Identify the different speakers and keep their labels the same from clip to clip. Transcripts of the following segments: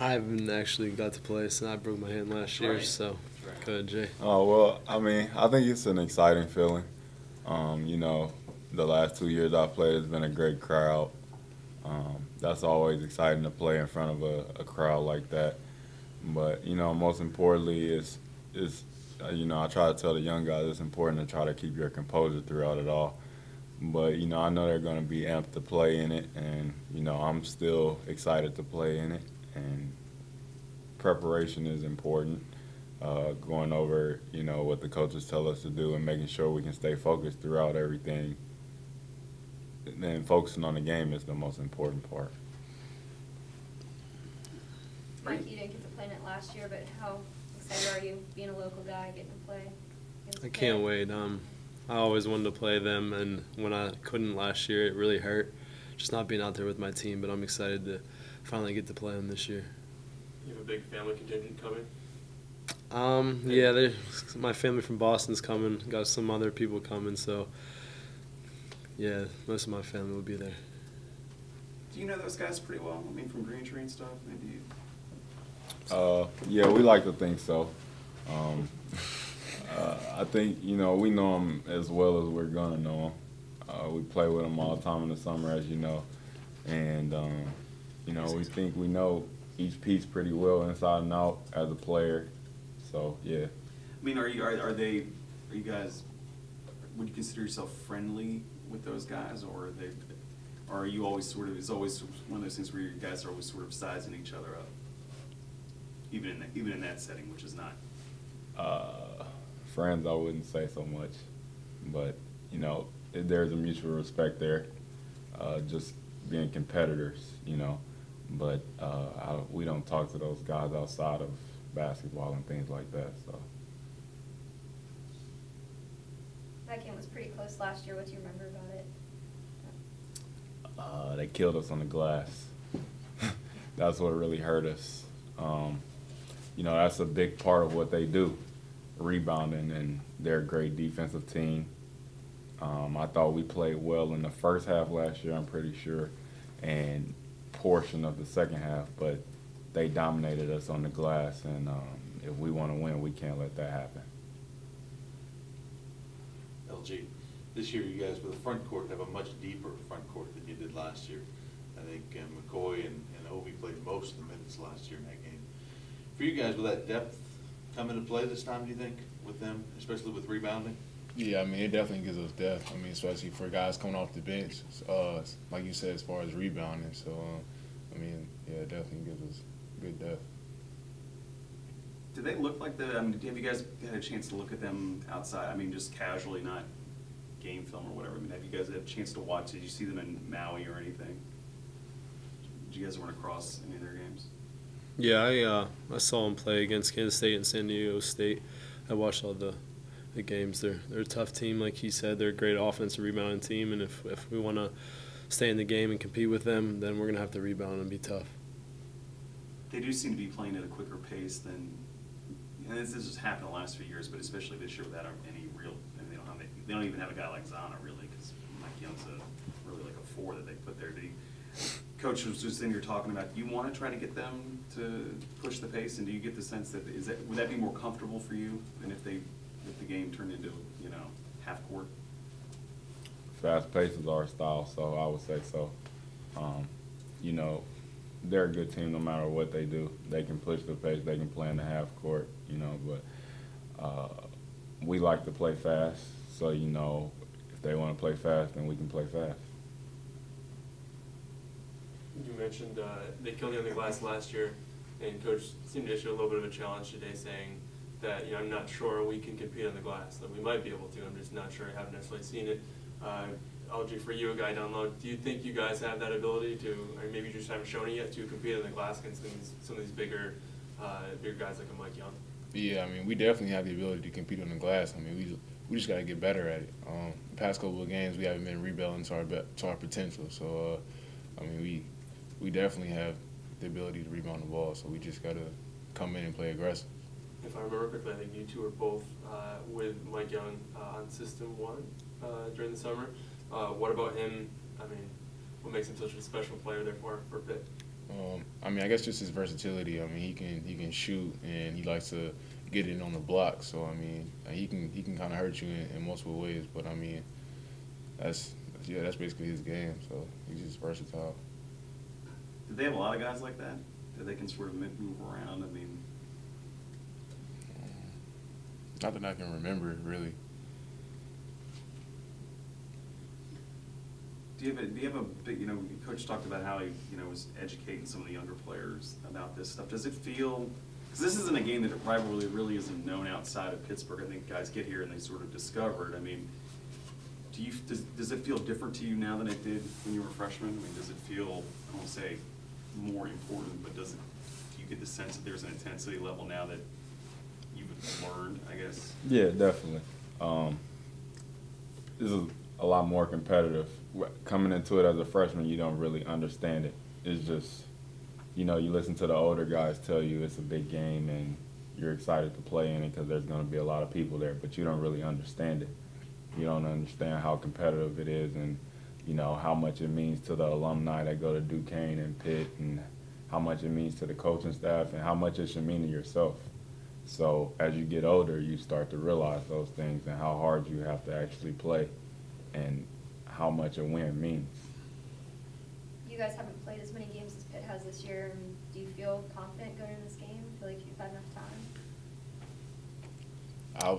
Speaker 1: I haven't actually got to play since I broke my hand last year,
Speaker 2: Right.
Speaker 1: so
Speaker 2: Right.
Speaker 1: go ahead, Jay.
Speaker 3: Oh, well, I mean, I think it's an exciting feeling. You know, the last 2 years I've played, it's been a great crowd. That's always exciting to play in front of a crowd like that. But, you know, most importantly is you know, I try to tell the young guys it's important to try to keep your composure throughout it all. But, you know, I know they're going to be amped to play in it, and, you know, I'm still excited to play in it. And preparation is important. Going over, you know, what the coaches tell us to do and making sure we can stay focused throughout everything. And then focusing on the game is the most important part.
Speaker 4: Mike, you didn't get to play in it last year, but how excited are you being a local guy getting to play?
Speaker 1: I can't wait. I always wanted to play them, and when I couldn't last year, it really hurt. Just not being out there with my team, but I'm excited to finally get to play them this year.
Speaker 2: You have a big family contingent coming?
Speaker 1: Yeah, my family from Boston's coming. Got some other people coming, so yeah, most of my family will be there.
Speaker 5: Do you know those guys pretty well? I mean, from Green Tree and stuff? Maybe you...
Speaker 3: Yeah, we like to think so. I think, you know, we know them as well as we're going to know them. We play with them all the time in the summer, as you know. And, you know, we think we know each piece pretty well inside and out as a player. So, yeah.
Speaker 5: I mean, are you guys, would you consider yourself friendly with those guys, or are you always sort of, it's always one of those things where you guys are always sort of sizing each other up? Even in that setting, which is not.
Speaker 3: Friends, I wouldn't say so much, but you know, there's a mutual respect there. Just being competitors, you know, but we don't talk to those guys outside of basketball and things like that. So
Speaker 4: That game was pretty close last year. What do you remember about it?
Speaker 3: they killed us on the glass. That's what really hurt us. You know, that's a big part of what they do, rebounding, and they're a great defensive team. I thought we played well in the first half last year, I'm pretty sure, and portion of the second half, but they dominated us on the glass, and if we want to win, we can't let that happen.
Speaker 6: LG, this year you guys with the front court have a much deeper front court than you did last year. I think McCoy and Obi played most of the minutes last year in that game. For you guys, will that depth come into play this time, do you think, with them, especially with rebounding?
Speaker 7: Yeah, I mean, it definitely gives us depth. I mean, especially for guys coming off the bench, like you said, as far as rebounding. So, I mean, yeah, it definitely gives us good depth.
Speaker 5: Do they look like I mean, have you guys had a chance to look at them outside? I mean, just casually, not game film or whatever. I mean, have you guys had a chance to watch? Did you see them in Maui or anything? Did you guys run across any of their games?
Speaker 1: Yeah, I saw them play against Kansas State and San Diego State. I watched all the games. They're a tough team, like he said. They're a great offensive rebounding team, and if we want to stay in the game and compete with them, then we're going to have to rebound and be tough.
Speaker 5: They do seem to be playing at a quicker pace than, and this has happened the last few years, but especially this year without any real, I mean, they don't even have a guy like Zana really, because Mike Young's really like a 4 that they put there. Coach was just in here talking about, do you want to try to get them to push the pace, and do you get the sense that, would that be more comfortable for you than if the game turned into, you know, half court?
Speaker 3: Fast pace is our style, so I would say so. You know, they're a good team no matter what they do. They can push the pace, they can play in the half court, you know, but we like to play fast, so, you know, if they want to play fast, then we can play fast.
Speaker 2: You mentioned they killed you on the glass last year, and Coach seemed to issue a little bit of a challenge today, saying that, you know, I'm not sure we can compete on the glass. That we might be able to. I'm just not sure. I haven't necessarily seen it. LG, for you, a guy down low, do you think you guys have that ability to, or maybe you just haven't shown it yet, to compete on the glass against some of these bigger guys like a Mike Young?
Speaker 7: Yeah, I mean, we definitely have the ability to compete on the glass. I mean, we just got to get better at it. The past couple of games, we haven't been rebounding to our potential. So, I mean, we definitely have the ability to rebound the ball, so we just got to come in and play aggressive.
Speaker 2: If I remember correctly, I think you two were both with Mike Young on System 1 during the summer. What about him? I mean, what makes him such a special player there for Pitt?
Speaker 7: I mean, I guess just his versatility. I mean, he can shoot and he likes to get in on the block. So I mean, he can kind of hurt you in multiple ways. But I mean, that's basically his game. So he's just versatile.
Speaker 5: Did they have a lot of guys like that they can sort of move around? I mean,
Speaker 7: Not that I can remember really.
Speaker 5: do you have a big, Coach talked about how he, was educating some of the younger players about this stuff. Does it feel, because this isn't a game that rivalry really isn't known outside of Pittsburgh. I think guys get here and they sort of discover it. I mean, does it feel different to you now than it did when you were a freshman? I mean, does it feel, I won't say more important, but do you get the sense that there's an intensity level now that you've learned, I guess?
Speaker 3: Yeah, definitely. This is a lot more competitive. Coming into it as a freshman, you don't really understand it. It's just, you listen to the older guys tell you it's a big game and you're excited to play in it because there's going to be a lot of people there, but you don't really understand it. You don't understand how competitive it is and, how much it means to the alumni that go to Duquesne and Pitt and how much it means to the coaching staff and how much it should mean to yourself. So as you get older, you start to realize those things and how hard you have to actually play and how much a win means.
Speaker 4: You guys haven't played as many games as Pitt has this year. And do you feel confident going in this game? Feel like you've had enough time?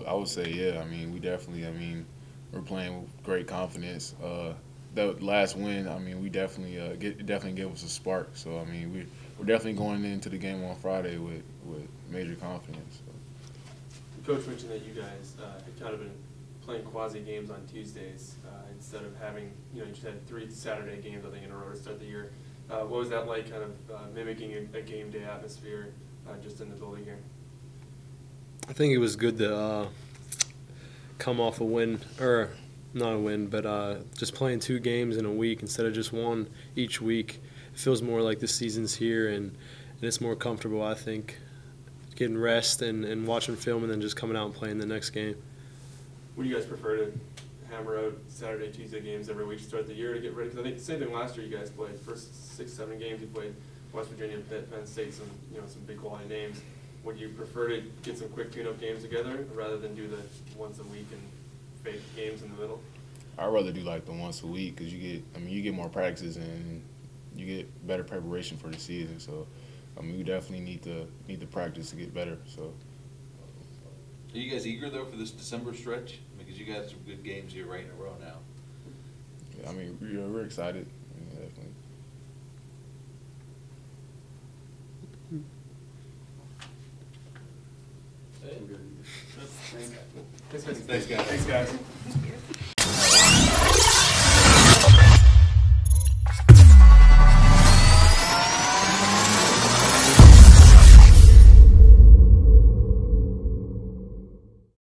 Speaker 7: I would say yeah. I mean, we're playing with great confidence. That last win, I mean, we definitely definitely gave us a spark. So I mean, we're definitely going into the game on Friday with major confidence. So.
Speaker 2: The coach mentioned that you guys had kind of been playing quasi games on Tuesdays instead of having, you just had 3 Saturday games, I think, in a row to start the year. What was that like, kind of mimicking a game day atmosphere just in the building here?
Speaker 1: I think it was good to come off a win, or not a win, but just playing 2 games in a week instead of just one each week. It feels more like the season's here, and it's more comfortable, I think, getting rest and watching film and then just coming out and playing the next game.
Speaker 2: Would you guys prefer to hammer out Saturday, Tuesday games every week to start the year to get ready? Because I think the same thing last year you guys played. First 6, 7 games you played West Virginia, Pitt, Penn State, some big quality names. Would you prefer to get some quick tune-up games together rather than do the once a week and fake games in the middle?
Speaker 7: I'd rather do like the once a week because you get more practices and you get better preparation for the season. So, I mean, we definitely need to practice to get better. So,
Speaker 6: Are you guys eager though for this December stretch? Because you got some good games here right in a row now.
Speaker 7: yeah, I mean, we're excited. Yeah, definitely.
Speaker 2: Thanks, guys.
Speaker 5: Thanks, guys.